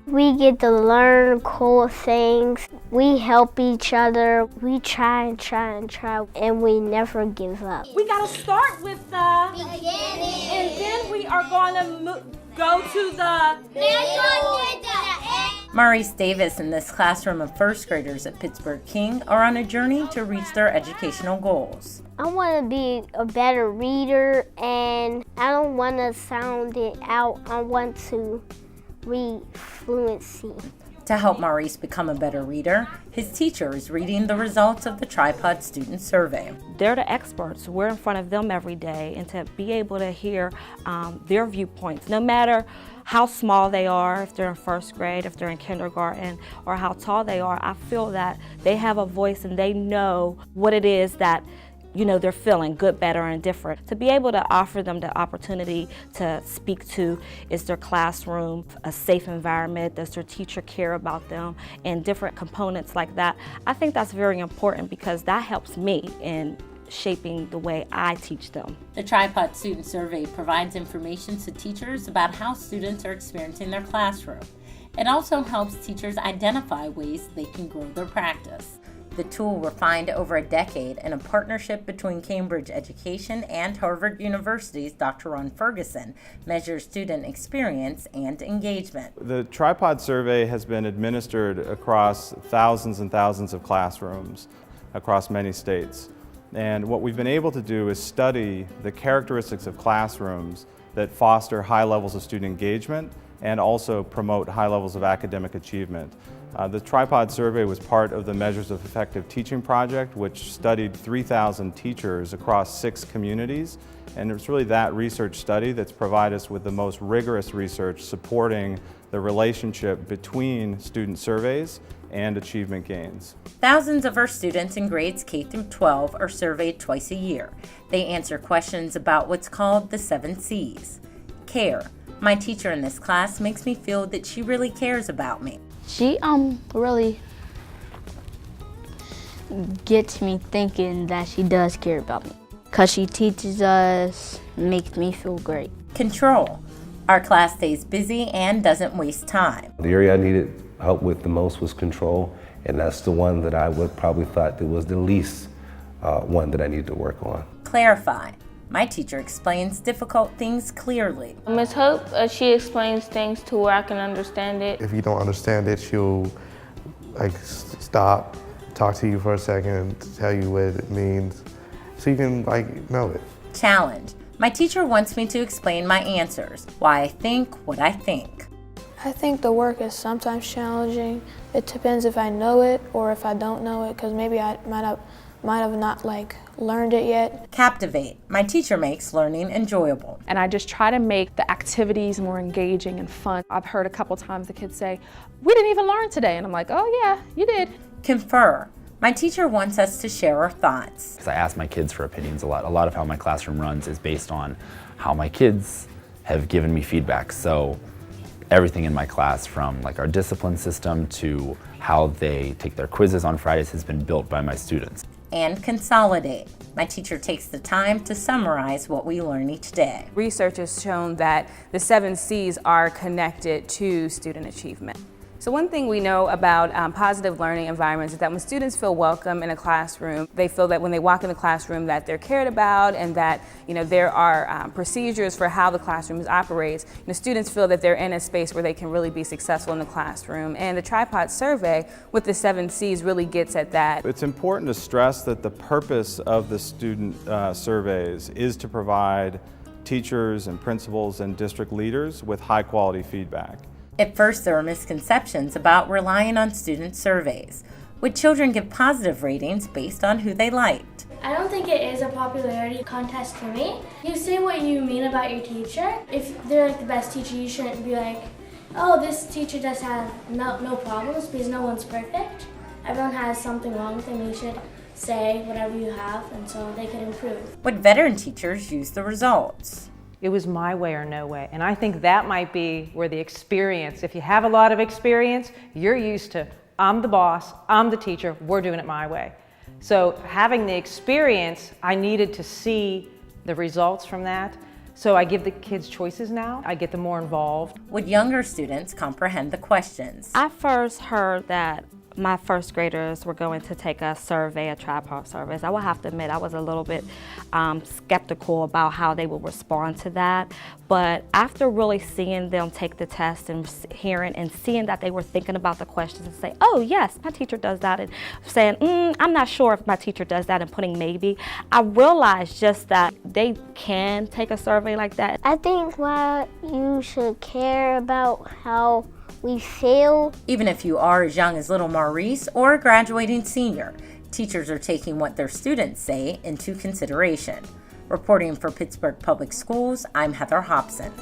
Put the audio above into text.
We get to learn cool things. We help each other. We try and try and try, and we never give up. We got to start with the beginning, and then we are going to go to the Maurice Davis and this classroom of first graders at Pittsburgh King are on a journey to reach their educational goals. I want to be a better reader, and I don't want to sound it out. I want to read fluency. To help Maurice become a better reader, his teacher is reading the results of the Tripod Student Survey. They're the experts. We're in front of them every day, and to be able to hear their viewpoints, no matter how small they are, if they're in first grade, if they're in kindergarten, or how tall they are, I feel that they have a voice and they know what it is that they're feeling, good, better, and different. To be able to offer them the opportunity to speak to, is their classroom a safe environment? Does their teacher care about them? And different components like that. I think that's very important because that helps me in shaping the way I teach them. The Tripod Student Survey provides information to teachers about how students are experiencing their classroom. It also helps teachers identify ways they can grow their practice. The tool, refined over a decade in a partnership between Cambridge Education and Harvard University's Dr. Ron Ferguson, measures student experience and engagement. The Tripod Survey has been administered across thousands and thousands of classrooms across many states. And what we've been able to do is study the characteristics of classrooms that foster high levels of student engagement and also promote high levels of academic achievement. The Tripod Survey was part of the Measures of Effective Teaching project, which studied 3,000 teachers across 6 communities. And it's really that research study that's provided us with the most rigorous research supporting the relationship between student surveys and achievement gains. Thousands of our students in grades K through 12 are surveyed twice a year. They answer questions about what's called the 7 C's. Care. My teacher in this class makes me feel that she really cares about me. She really gets me thinking that she does care about me. Because she teaches us, makes me feel great. Control. Our class stays busy and doesn't waste time. The area I needed help with the most was control, and that's the one that I would probably thought that was the least one that I needed to work on. Clarify. My teacher explains difficult things clearly. Ms. Hope, she explains things to where I can understand it. If you don't understand it, she'll stop, talk to you for a second, and tell you what it means, so you can know it. Challenge. My teacher wants me to explain my answers, why I think what I think. I think the work is sometimes challenging. It depends if I know it or if I don't know it, because maybe I might have not learned it yet. Captivate. My teacher makes learning enjoyable. And I just try to make the activities more engaging and fun. I've heard a couple times the kids say, "We didn't even learn today." And I'm like, "Oh yeah, you did." Confer. My teacher wants us to share our thoughts. I ask my kids for opinions a lot. A lot of how my classroom runs is based on how my kids have given me feedback. So everything in my class, from our discipline system to how they take their quizzes on Fridays, has been built by my students. And consolidate. My teacher takes the time to summarize what we learn each day. Research has shown that the 7 C's are connected to student achievement. So one thing we know about positive learning environments is that when students feel welcome in a classroom, they feel that when they walk in the classroom that they're cared about, and that there are procedures for how the classroom operates. Students feel that they're in a space where they can really be successful in the classroom. And the Tripod Survey with the 7 C's really gets at that. It's important to stress that the purpose of the student surveys is to provide teachers and principals and district leaders with high quality feedback. At first, there were misconceptions about relying on student surveys. Would children give positive ratings based on who they liked? I don't think it is a popularity contest to me. You say what you mean about your teacher. If they're the best teacher, you shouldn't be like, "Oh, this teacher does have no problems," because no one's perfect. Everyone has something wrong with them. You should say whatever you have, and so they can improve. Would veteran teachers use the results? It was my way or no way. And I think that might be where the experience, if you have a lot of experience, you're used to, I'm the boss, I'm the teacher, we're doing it my way. So having the experience, I needed to see the results from that. So I give the kids choices now. I get them more involved. Would younger students comprehend the questions? I first heard that my first graders were going to take a survey, a tripart survey. I will have to admit I was a little bit skeptical about how they would respond to that. But after really seeing them take the test and hearing and seeing that they were thinking about the questions and say, oh yes, my teacher does that, and saying, I'm not sure if my teacher does that, and putting maybe, I realized just that they can take a survey like that. I think why you should care about how we feel. Even if you are as young as little Maurice or a graduating senior, teachers are taking what their students say into consideration. Reporting for Pittsburgh Public Schools, I'm Heather Hobson.